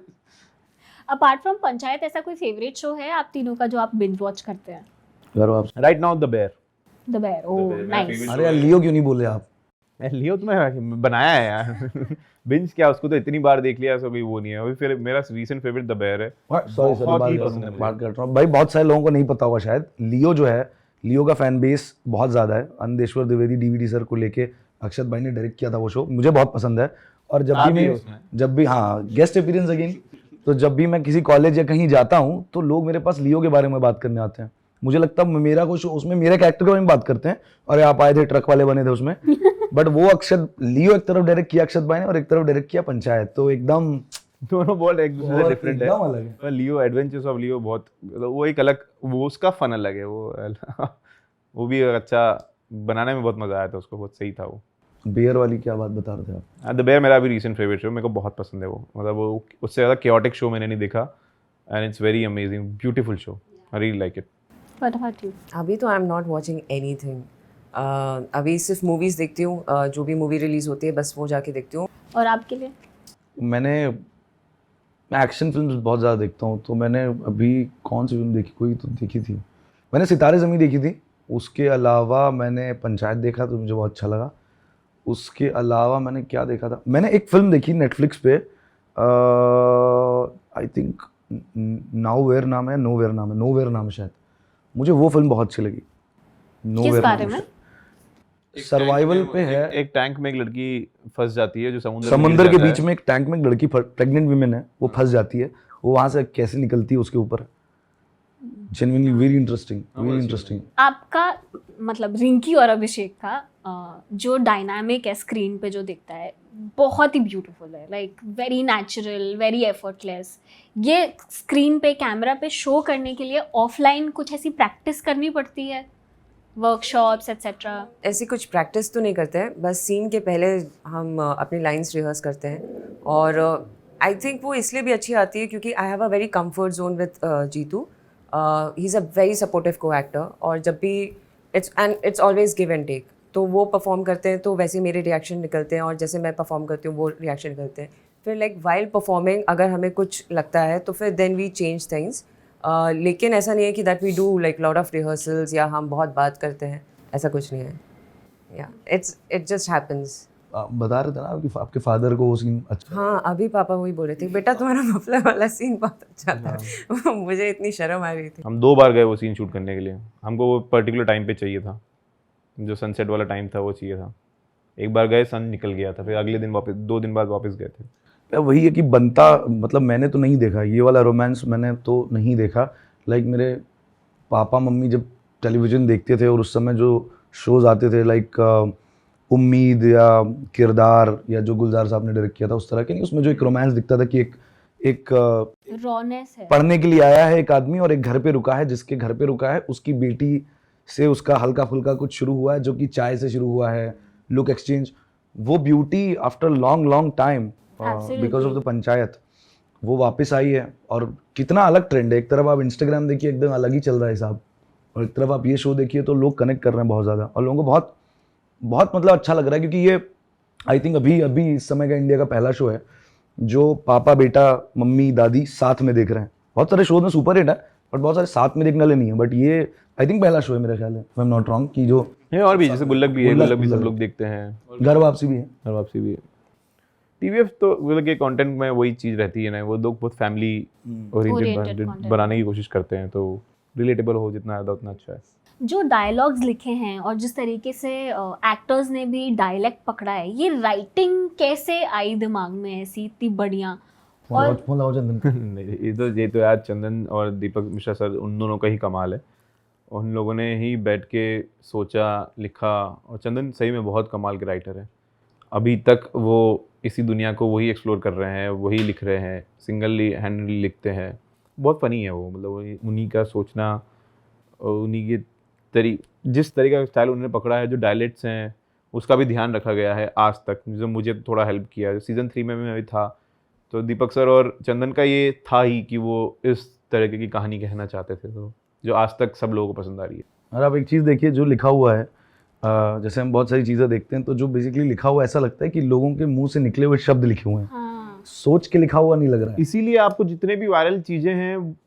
अपार्ट फ्रॉम पंचायत ऐसा कोई फेवरेट शो है आप तीनों का जो आप बिंज वॉच करते हैं? करो आप. Right now the bear. The bear. Oh nice. अरे यार लियो क्यों नहीं बोले आप? लियो तो मैं बनाया है यार. बिंज क्या, उसको तो इतनी बार देख लिया, ऐसा कोई वो नहीं है. अभी फिर मेरा रीसेंट फेवरेट द बेयर है. सॉरी बहुत ही पसंद है मुझे. बात कर रहा हूँ भाई. बहुत सारे लोगों को नहीं पता होगा शायद. लियो जो है, लियो का फैन बेस बहुत ज़्यादा है. अंदेश्वर द्विवेदी डीवीडी सर को लेके अक्षत भाई ने डायरेक्ट किया था वो शो. मुझे बहुत पसंद है. और जब भी हाँ गेस्ट अपीयरेंस अगेन, तो जब भी मैं किसी कॉलेज या कहीं जाता हूँ तो लोग मेरे पास लियो के बारे में बात करने आते हैं. मुझे लगता है मेरा कुछ उसमें मेरे कैरेक्टर के बारे में बात करते हैं. अरे आप आए थे, ट्रक वाले बने थे उसमें. बट वो अक्षत लियो एक तरफ डायरेक्ट किया अक्षत भाई ने और एक तरफ डायरेक्ट किया पंचायत. तो एकदम दोनों बहुत एक दूसरे से डिफरेंट है. एकदम अलग है. पर लियो एडवेंचर्स ऑफ लियो बहुत, वो एक अलग, वो उसका फन अलग है. वो भी अच्छा बनाने में बहुत मजा आया था उसको. बहुत सही था वो. बियर वाली क्या बात बता रहे थे आप? द बेयर मेरा भी रीसेंट फेवरेट शो. मेरे को बहुत पसंद है वो. मतलब वो उससे ज़्यादा chaotic शो मैंने नहीं देखा. And it's very amazing, beautiful show. I really like it. What about you? अभी तो I am not watching anything. अभी सिर्फ मूवीज़ देखती हूँ. जो भी मूवी रिलीज़ होती है बस वो जाके देखती हूँ. और आपके लिए? मैं एक्शन फिल्म्स बहुत ज़्यादा देखता हूँ. तो मैंने अभी कौन सी फिल्म देखी, कोई तो देखी थी. मैंने सितारे ज़मीं देखी थी. उसके अलावा मैंने पंचायत देखा तो मुझे बहुत अच्छा लगा. उसके अलावा मैंने क्या देखा था, मैंने एक फिल्म देखी नेटफ्लिक्स पे, आई थिंक नोवेयर नाम है शायद. मुझे वो फिल्म बहुत अच्छी लगी. किस बारे में? सर्वाइवल पे है. एक टैंक में एक लड़की फंस जाती है जो समुंदर के बीच में एक टैंक में एक लड़की प्रेग्नेंट वीमेन है, वो फंस जाती है. वो वहाँ से कैसे निकलती है उसके ऊपर. Genuinely very interesting. आपका मतलब रिंकी और अभिषेक का जो डायनामिक है स्क्रीन पे जो दिखता है बहुत ही ब्यूटीफुल है. Like very natural, very effortless. ये स्क्रीन पे कैमरा पे शो करने के लिए ऑफलाइन कुछ ऐसी प्रैक्टिस करनी पड़ती है, वर्कशॉप्स एटसेट्रा? ऐसी कुछ प्रैक्टिस तो नहीं करते हैं. बस सीन के पहले हम अपनी लाइंस रिहर्स करते हैं. और आई थिंक वो इसलिए भी अच्छी आती है क्योंकि I have a very comfort zone with Jeetu. He is a very supportive co actor. और जब भी it's always give and take. तो वो परफॉर्म करते हैं तो वैसे मेरे रिएक्शन निकलते हैं, और जैसे मैं परफॉर्म करती हूँ वो रिएक्शन करते हैं. फिर लाइक वाइल परफॉर्मिंग अगर हमें कुछ लगता है तो फिर देन वी चेंज थिंग्स. लेकिन ऐसा नहीं है कि that we do like lot of rehearsals या हम बहुत बात करते हैं. ऐसा कुछ नहीं है. या इट जस्ट हैपन्स. बता रहे थे ना कि आपके फादर को वो सीन अच्छा. हाँ, अभी पापा वही बोल रहे थे, बेटा तुम्हारा मफलर वाला सीन बहुत अच्छा था. मुझे इतनी शर्म आ रही थी. हम 2 बार गए वो सीन शूट करने के लिए. हमको वो पर्टिकुलर टाइम पे चाहिए था, जो सनसेट वाला टाइम था वो चाहिए था. एक बार गए, सन निकल गया था. फिर अगले दिन वापस 2 दिन बाद वापस गए थे. वही है कि बनता, मतलब मैंने तो नहीं देखा ये वाला रोमांस, मैंने तो नहीं देखा. लाइक मेरे पापा मम्मी जब टेलीविज़न देखते थे और उस समय जो शोज़ आते थे लाइक उम्मीद या किरदार या जो गुलजार साहब ने डायरेक्ट किया था उस तरह के नहीं, उसमें जो एक रोमांस दिखता था कि एक रॉनेस है. पढ़ने के लिए आया है एक आदमी और एक घर पे रुका है, जिसके घर पे रुका है उसकी बेटी से उसका हल्का फुल्का कुछ शुरू हुआ है जो कि चाय से शुरू हुआ है, लुक एक्सचेंज. वो beauty after long time because of the panchayat वो वापस आई है. और कितना अलग ट्रेंड है. एक तरफ आप इंस्टाग्राम देखिए एकदम अलग ही चल रहा है हिसाब, और एक तरफ आप ये शो देखिए तो लोग कनेक्ट कर रहे हैं बहुत ज़्यादा, और लोगों को बहुत मतलब अच्छा लग रहा है. क्योंकि ये आई थिंक अभी इस समय का इंडिया का पहला शो है जो पापा बेटा मम्मी दादी साथ में देख रहे हैं. बहुत सारे शो में सुपर हिट है बट बहुत सारे साथ में देखने वाले नहीं है, बट ये आई थिंक पहला शो है मेरा ख्याल है, आई एम नॉट रॉन्ग, कि जो है। और भी जैसे गुल्लक भी है, गुल्लक गुल्लक भी सब गुल्लक। लोग देखते हैं, घर वापसी भी है। और वापसी भी है। टीवीएफ तो गुल्लक के कंटेंट में वही चीज़ रहती है ना, वो लोग बहुत फैमिली Oriented ओरिएंटेड content। बनाने की कोशिश करते हैं, तो रिलेटेबल हो जितना ज़्यादा उतना अच्छा है। जो डायलॉग्स लिखे हैं और जिस तरीके से एक्टर्स ने भी डायलेक्ट पकड़ा है, ये राइटिंग कैसे आई दिमाग में ऐसी इतनी बढ़िया? और फोन लगाओ चंदन। नहीं, ये तो यार चंदन और दीपक मिश्रा सर, उन दोनों का ही कमाल है। उन लोगों ने ही बैठ के सोचा, लिखा, और चंदन सही में बहुत कमाल के राइटर है। अभी तक वो इसी दुनिया को वही एक्सप्लोर कर रहे हैं, वही लिख रहे हैं, सिंगली हैंडली लिखते हैं। बहुत फनी है वो, मतलब उन्हीं का सोचना और उन्हीं के जिस तरीके का स्टाइल उन्होंने पकड़ा है, जो डायलेक्ट्स हैं उसका भी ध्यान रखा गया है आज तक, जो मुझे थोड़ा हेल्प किया। सीज़न 3 में मैं भी था, तो दीपक सर और चंदन का ये था ही कि वो इस तरीके की कहानी कहना चाहते थे, तो जो आज तक सब लोगों को पसंद आ रही है। और आप एक चीज़ देखिए, जो लिखा हुआ है, जैसे हम बहुत सारी चीज़ें देखते हैं, तो जो बेसिकली लिखा हुआ ऐसा लगता है कि लोगों के मुंह से निकले हुए शब्द लिखे हुए हैं, हाँ, सोच के लिखा हुआ नहीं लग रहा है। इसीलिए आपको जितने भी वायरल चीज़ें हैं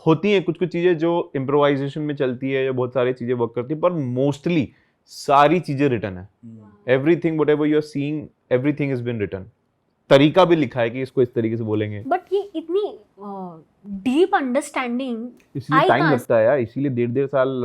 होती हैं, कुछ कुछ चीज़ें जो इम्प्रोवाइजेशन में चलती है, या बहुत सारी चीज़ें वर्क करती है, पर मोस्टली सारी चीज़ें रिटन है। Everything whatever you are seeing, everything is been written. तरीका भी लिखा है कि इसको इस तरीके से बोलेंगे। बट ये इतनी डीप अंडरस्टैंडिंग इसलिए आई टाइम कहाँ लगता है यार, इसीलिए 1.5 साल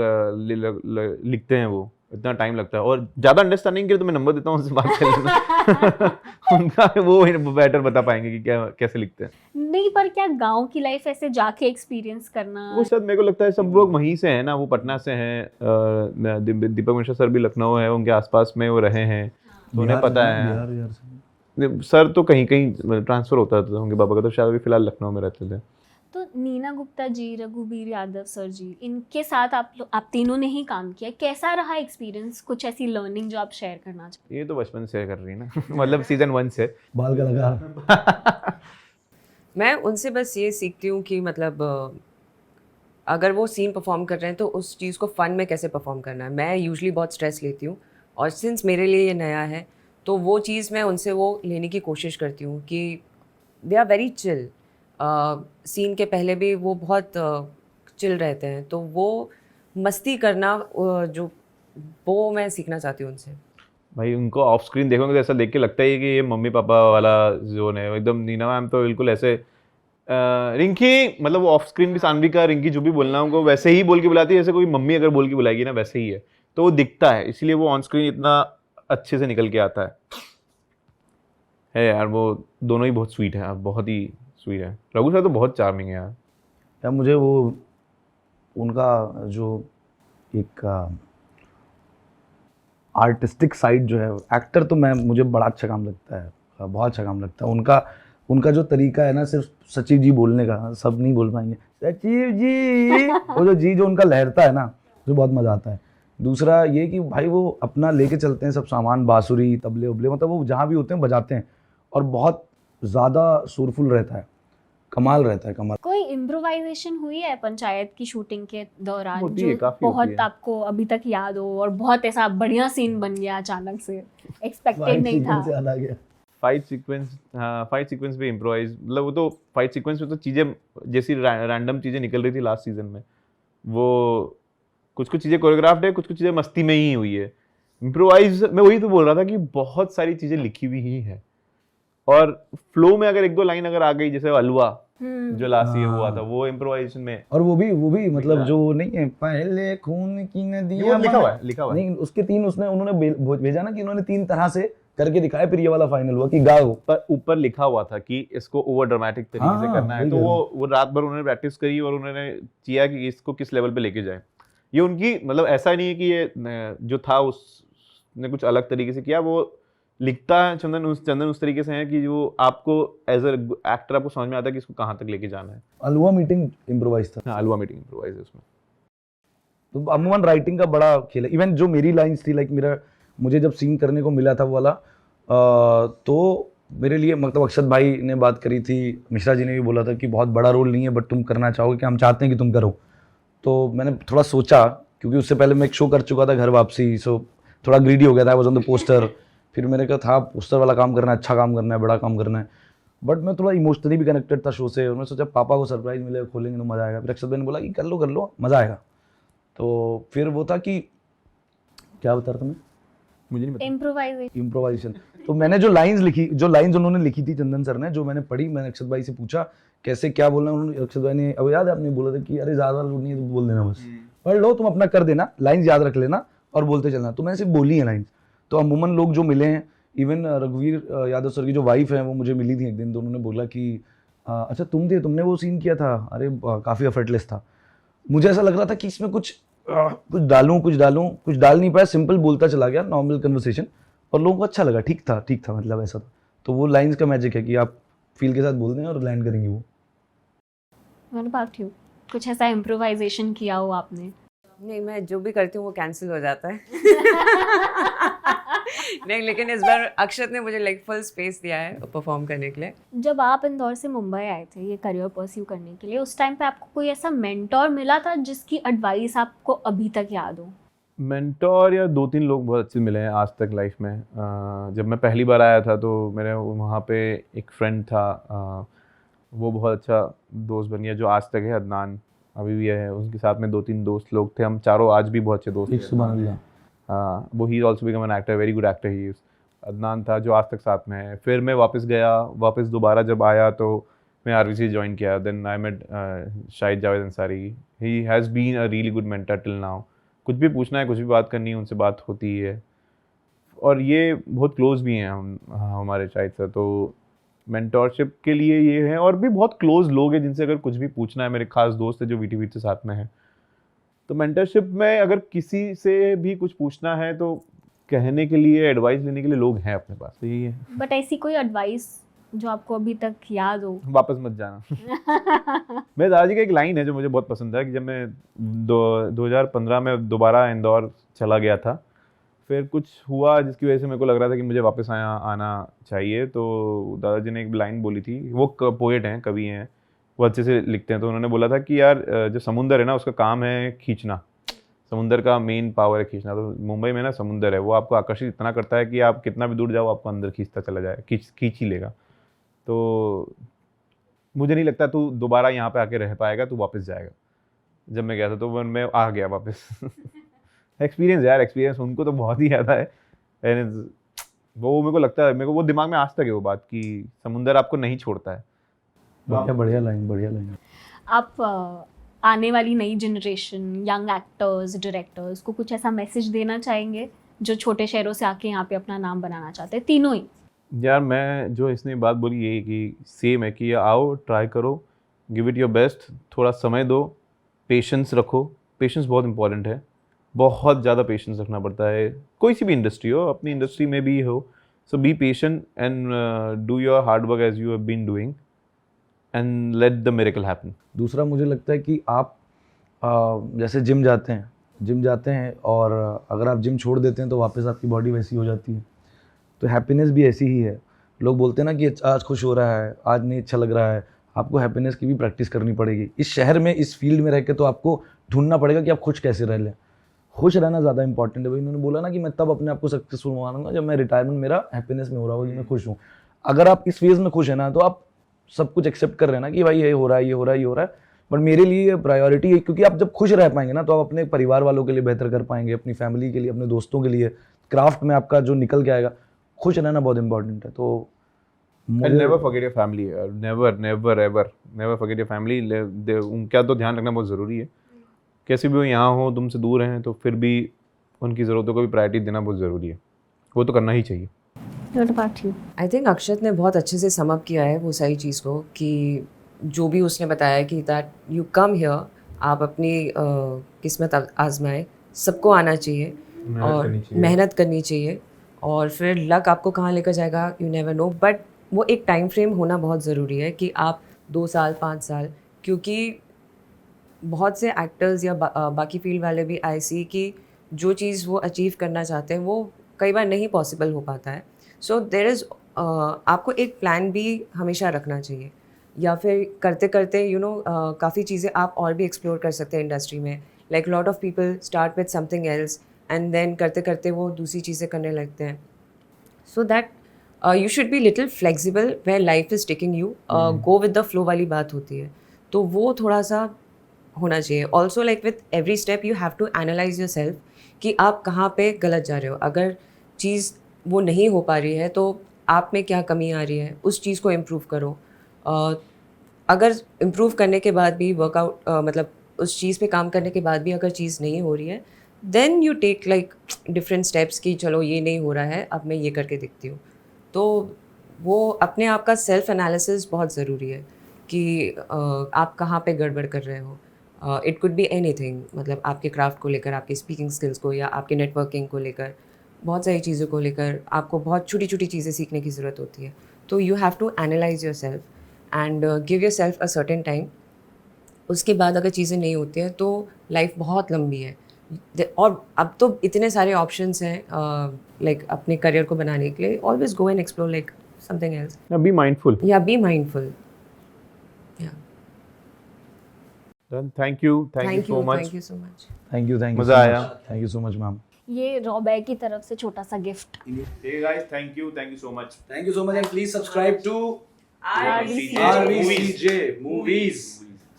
लिखते हैं वो, इतना टाइम लगता है। और ज़्यादा अंडरस्टैंडिंग के लिए तो मैं नंबर देता हूँ, उनसे बात कर लेना। उनका वो बेटर बता पाएंगे कि क्या कैसे लिखते हैं नहीं, पर क्या गांव की लाइफ ऐसे जाके एक्सपीरियंस करना? वो। शायद मेरे को लगता है सब लोग वहीं से हैं ना, वो पटना से हैं, दीपक मिश्रा सर भी लखनऊ है, उनके आसपास में वो रहे हैं, तो उन्हें पता है। बिहार से। सर तो कहीं कहीं ट्रांसफर होता था उनके पापा का, तो शायद अभी फिलहाल लखनऊ में रहते थे। तो नीना गुप्ता जी, रघुवीर यादव सर जी, इनके साथ आप तीनों ने ही काम किया। कैसा रहा एक्सपीरियंस? कुछ ऐसी लर्निंग जो आप शेयर करना चाहते? ये तो बचपन से कर रही है ना, मतलब सीजन 1 से। बाल का लगा। मैं उनसे बस ये सीखती हूँ कि मतलब अगर वो सीन परफॉर्म कर रहे हैं तो उस चीज़ को फ़न में कैसे परफॉर्म करना है। मैं यूजुअली बहुत स्ट्रेस लेती हूँ, और सिंस मेरे लिए ये नया है, तो वो चीज़ मैं उनसे वो लेने की कोशिश करती हूँ कि they are very chill. Scene के पहले भी वो बहुत चिल रहते हैं, तो वो मस्ती करना जो वो मैं सीखना चाहती हूँ उनसे। भाई उनको ऑफ स्क्रीन देखोगे तो ऐसा देख के लगता है कि ये मम्मी पापा वाला जोन है एकदम। नीना मैम तो बिल्कुल ऐसे रिंकी, मतलब वो ऑफ स्क्रीन भी सानवी का रिंकी जो भी बोलना उनको वैसे ही बोल के बुलाती है, जैसे कोई मम्मी अगर बोल के बुलाएगी ना, वैसे ही है। तो वो दिखता है, इसलिए वो ऑन स्क्रीन इतना अच्छे से निकल के आता है यार। वो दोनों ही बहुत स्वीट है, बहुत ही स्वीट है। रघु सर तो बहुत चार्मिंग है यार। मुझे वो उनका जो एक आर्टिस्टिक साइड जो है, एक्टर तो मुझे बड़ा अच्छा काम लगता है, बहुत अच्छा काम लगता है उनका जो तरीका है ना, सिर्फ सचिव जी बोलने का, सब नहीं बोल पाएंगे सचिव जी, वो जो उनका लहरता है ना, जो बहुत मज़ा आता है। दूसरा ये कि भाई वो अपना लेके चलते हैं सब सामान, बांसुरी, तबले उबले, मतलब वो जहाँ भी होते हैं बजाते हैं, और बहुत ज़्यादा सुरफुल रहता है, कमाल रहता है, कमाल। कोई इम्प्रोवाइजेशन हुई है पंचायत की शूटिंग के दौरान होती है, जो काफी होती बहुत है। आपको अभी तक याद हो, और बहुत ऐसा बढ़िया सीन बन गया अचानक से, एक्सपेक्टेड नहीं था? फाइट सीक्वेंस भी इम्प्रोवाइज, मतलब वो तो फाइट सीक्वेंस में तो चीज़ें जैसी रैंडम चीज़ें निकल रही थी लास्ट सीजन में, वो कुछ चीज़ें कोरियोग्राफ्ड है, कुछ चीज़ें मस्ती में ही हुई है। इम्प्रोवाइज मैं वही तो बोल रहा था कि बहुत सारी चीज़ें लिखी हुई ही है, और फ्लो में अगर एक दो लाइन अगर आ गई, जैसे अलवा जो लास्ट ईयर हुआ था, वो इम्प्रोवाइजेशन में। और वो भी मतलब जो नहीं है, पहले खून की नदियां, लिखा हुआ है नहीं, उसके 3 उन्होंने भेजा ना, कि उन्होंने 3 तरह से करके दिखाया, फिर ये वाला फाइनल हुआ कि गाओ। पर ऊपर लिखा हुआ था कि इसको ओवर ड्रामेटिक तरीके से करना है, तो वो रात भर उन्होंने प्रैक्टिस करी और उन्होंने किया कि इसको किस लेवल पे लेके जाए। ये उनकी मतलब ऐसा नहीं है कि ये जो था उसने कुछ अलग तरीके से किया, वो लिखता है चंदन उस तरीके से है कि जो आपको एज अ एक्टर आपको समझ में आता है कि इसको कहाँ तक लेके जाना है। अलवा मीटिंग इम्प्रोवाइज था। हाँ, अलवा मीटिंग इम्प्रोवाइज है उसमें। तो अमूमन राइटिंग का बड़ा खेल है। इवन जो मेरी लाइन्स थी, लाइक मुझे जब सीन करने को मिला था वो वाला, तो मेरे लिए मतलब अक्षत भाई ने बात करी थी, मिश्रा जी ने भी बोला था कि बहुत बड़ा रोल नहीं है, बट तुम करना चाहोगे, कि हम चाहते हैं कि तुम करो। तो मैंने थोड़ा सोचा, क्योंकि उससे पहले मैं एक शो कर चुका था, घर वापसी, सो थोड़ा ग्रीडी हो गया था, I was on the poster. फिर मेरे को था पोस्टर वाला काम करना है, अच्छा काम करना है, बड़ा काम करना है। बट मैं थोड़ा इमोशनली भी कनेक्टेड था शो से, और मैं सोचा पापा को सरप्राइज मिलेगा, खोलेंगे तो मज़ा आएगा। फिर अक्षत भाई ने बोला कि कर लो मज़ा आएगा। तो फिर वो था कि क्या बता रहा था मैं, मुझे नहीं पता। इम्प्रोवाइजेशन। इम्प्रोवाइजेशन। तो मैंने जो लाइंस उन्होंने लिखी थी चंदन सर ने, जो मैंने पढ़ी, मैंने अक्षत भाई से पूछा कैसे क्या बोलना है। उन्होंने, अक्षत भाई ने, अब याद है आपने बोला था कि अरे ज़्यादा लोड नहीं है तो बोल देना, बस पढ़ लो, तुम अपना कर देना, लाइंस याद रख लेना और बोलते चलना। तो मैंने सिर्फ बोली है लाइंस। तो अमूमन लोग जो मिले हैं, इवन रघुवीर यादव सर की जो वाइफ है वो मुझे मिली थी एक दिन, तो उन्होंने बोला कि अच्छा तुमने वो सीन किया था, अरे काफ़ी एफर्टलेस था। मुझे ऐसा लग रहा था कि इसमें कुछ डालूं, कुछ डाल नहीं पाया, सिंपल बोलता चला गया, नॉर्मल कन्वर्सेशन, और लोगों को अच्छा लगा, ठीक था, मतलब ऐसा था। तो वो लाइंस का मैजिक है कि आप फील के साथ बोल दें और लैंड करेंगे वो। What about you? कुछ ऐसा इम्प्रोवाइजेशन किया हो आपने? नहीं, मैं जो भी करती हूँ वो कैंसिल हो जाता है। नहीं, लेकिन इस बार अक्षत ने मुझे लाइक फुल स्पेस दिया है परफॉर्म करने के लिए। जब आप इंदौर से मुंबई आए थे ये करियर परस्यू करने के लिए, उस टाइम पे आपको कोई ऐसा मेंटोर मिला था जिसकी एडवाइस आपको अभी तक याद हो? मेंटोर या 2-3 लोग बहुत अच्छे मिले हैं आज तक लाइफ में। जब मैं पहली बार आया था तो मेरे वहाँ पे एक फ्रेंड था, वो बहुत अच्छा दोस्त बन गया जो आज तक है, अदनान अभी भी है। उसके साथ में 2-3 दोस्त लोग थे, हम चारों आज भी बहुत अच्छे दोस्त हैं। वो ही also become an actor, very good actor he. Adnan था जो आज तक साथ में है। फिर मैं वापस गया, वापस दोबारा जब आया तो मैं आरवीसी ज्वाइन किया। Then I met Shahid Javed Ansari. He has been a really good mentor till now. कुछ भी पूछना है, कुछ भी बात करनी है, उनसे बात होती है, और ये बहुत क्लोज भी हैं हम हमारे शाहिद से। तो मेंटोरशिप के लिए ये है, और भी बहुत क्लोज लोग हैं जिनसे अगर कुछ भी पूछना है। मेरे खास दोस्त है जो वीटीवी से साथ में है। तो मेंटरशिप में अगर किसी से भी कुछ पूछना है तो कहने के लिए, एडवाइस लेने के लिए लोग हैं अपने पास, तो यही है। बट ऐसी कोई एडवाइस जो आपको अभी तक याद हो? वापस मत जाना। मेरे दादाजी का एक लाइन है जो मुझे बहुत पसंद है कि जब मैं 2015 में दोबारा इंदौर चला गया था, फिर कुछ हुआ जिसकी वजह से मेरे को लग रहा था कि मुझे वापस आना चाहिए, तो दादाजी ने एक लाइन बोली थी। वो पोएट हैं, कवि हैं, वो अच्छे से लिखते हैं। तो उन्होंने बोला था कि यार जो समुंदर है ना, उसका काम है खींचना, समुंदर का मेन पावर है खींचना। तो मुंबई में ना समुंदर है, वो आपको आकर्षित इतना करता है कि आप कितना भी दूर जाओ आपको अंदर खींचता चला जाए, खींच ही लेगा। तो मुझे नहीं लगता तू दोबारा यहाँ पे आके रह पाएगा, तू वापस जाएगा। जब मैं गया था तो मैं आ गया वापस। एक्सपीरियंस यार, एक्सपीरियंस उनको तो बहुत ही ज़्यादा है। And वो मेरे को लगता है, मेरे को वो दिमाग में आज तक है वो बात कि समुंदर आपको नहीं छोड़ता है। बढ़िया लाइन। आप आने वाली नई जनरेशन, यंग एक्टर्स, डायरेक्टर्स को कुछ ऐसा मैसेज देना चाहेंगे जो छोटे शहरों से आके यहाँ पे अपना नाम बनाना चाहते हैं, तीनों ही? यार मैं जो इसने बात बोली यही कि सेम है कि आओ, ट्राई करो, गिव इट योर बेस्ट, थोड़ा समय दो, पेशेंस रखो। पेशेंस बहुत इंपॉर्टेंट है, बहुत ज़्यादा पेशेंस रखना पड़ता है। कोई सी भी इंडस्ट्री हो, अपनी इंडस्ट्री में भी हो। So be patient and do your hard work as you have been doing and let the miracle happen. दूसरा मुझे लगता है कि आप जैसे जिम जाते हैं और अगर आप जिम छोड़ देते हैं तो वापस आपकी बॉडी वैसी हो जाती है। तो हैप्पीनेस भी ऐसी ही है। लोग बोलते हैं ना कि आज खुश हो रहा है, आज नहीं अच्छा लग रहा है, आपको हैप्पीनेस की भी प्रैक्टिस करनी पड़ेगी। इस शहर में, इस फील्ड में रह के तो आपको ढूंढना पड़ेगा कि आप खुश कैसे रह लें। खुश रहना ज़्यादा इंपॉर्टेंट है। भाई उन्होंने बोला ना कि मैं तब अपने आप को सक्सेसफुल मानूंगा जब मैं रिटायरमेंट मेरा हैप्पीनेस में हो रहा होगा, कि मैं खुश हूँ। अगर आप इस फेज़ में खुश है ना, तो आप सब कुछ एक्सेप्ट कर रहे हैं ना कि भाई ये हो रहा है। बट मेरे लिए प्रायोरिटी है, क्योंकि आप जब खुश रह पाएंगे ना तो आप अपने परिवार वालों के लिए बेहतर कर पाएंगे, अपनी फैमिली के लिए, अपने दोस्तों के लिए, क्राफ्ट में आपका जो निकल के आएगा। खुश रहना बहुत इंपॉर्टेंट है। तो never forget your family, never ever never forget your family. उनका तो ध्यान रखना बहुत ज़रूरी है। कैसे भी वो यहाँ हो, तुमसे दूर हैं, तो फिर भी उनकी ज़रूरतों को भी प्रायोरिटी देना बहुत ज़रूरी है। वो तो करना ही चाहिए। What about you? I think Akshat ने बहुत अच्छे से सम अप किया है वो सारी चीज़ को, कि जो भी उसने बताया कि दैट यू कम हियर, आप अपनी किस्मत आजमाएं, सबको आना चाहिए और मेहनत करनी चाहिए, और फिर लक आपको कहाँ लेकर जाएगा यू नेवर नो। बट वो एक टाइम फ्रेम होना बहुत ज़रूरी है कि आप 2 साल 5 साल, क्योंकि बहुत से एक्टर्स या बाकी फील्ड वाले भी आई सी कि जो चीज़ वो अचीव करना चाहते हैं वो कई बार नहीं पॉसिबल हो पाता है। सो देयर इज़ आपको एक प्लान भी हमेशा रखना चाहिए, या फिर करते करते काफ़ी चीज़ें आप और भी एक्सप्लोर कर सकते हैं इंडस्ट्री में। Like lot of people start with something else and then करते करते वो दूसरी चीज़ें करने लगते हैं। So that you should be little flexible where life is taking you, go with the flow वाली बात होती है, तो वो थोड़ा सा होना चाहिए. Also like with every step you have to analyse yourself कि आप कहाँ पे गलत जा रहे हो. अगर चीज़ वो नहीं हो पा रही है तो आप में क्या कमी आ रही है, उस चीज़ को इम्प्रूव करो. अगर इम्प्रूव करने के बाद भी वर्कआउट मतलब उस चीज़ पे काम करने के बाद भी अगर चीज़ नहीं हो रही है, then you take like different steps कि चलो ये नहीं हो रहा है, अब मैं ये करके देखती हूँ. तो वो अपने आप का सेल्फ एनालिसिस बहुत ज़रूरी है कि आप कहाँ पे गड़बड़ कर रहे हो. इट कुड बी एनीथिंग, मतलब आपके क्राफ्ट को लेकर, आपके स्पीकिंग स्किल्स को, या आपके नेटवर्किंग को लेकर, बहुत सारी चीज़ों को लेकर आपको बहुत छोटी छोटी चीज़ें सीखने की ज़रूरत होती है. तो you have to analyse yourself and give yourself a certain time. उसके बाद अगर चीज़ें नहीं होती हैं तो लाइफ बहुत लंबी है. और अब तो इतने सारे ऑप्शंस हैं लाइक अपने करियर को बनाने के लिए. Always go and explore like something else. Be mindful. या be mindful. Thank you so much. Thank you so much. Thank you मजा आया. Thank you so much ma'am. ये रॉबैग की तरफ से छोटा सा gift. Hey guys, thank you so much. Thank you so much and please subscribe to RVCJ Movies.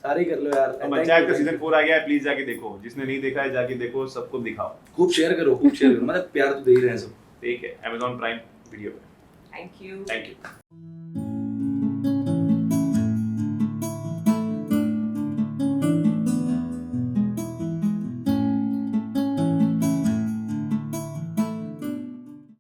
सारे कर लो यार. अब पंचायत का सीजन 4 आ गया है, प्लीज जाके देखो. जिसने नहीं देखा है जाके देखो, सबको दिखाओ. खूब शेयर करो मतलब प्यार तो दे ही रहे हैं सब. ठीक है, Amazon Prime वीडियो पे. Thank you. Thank you.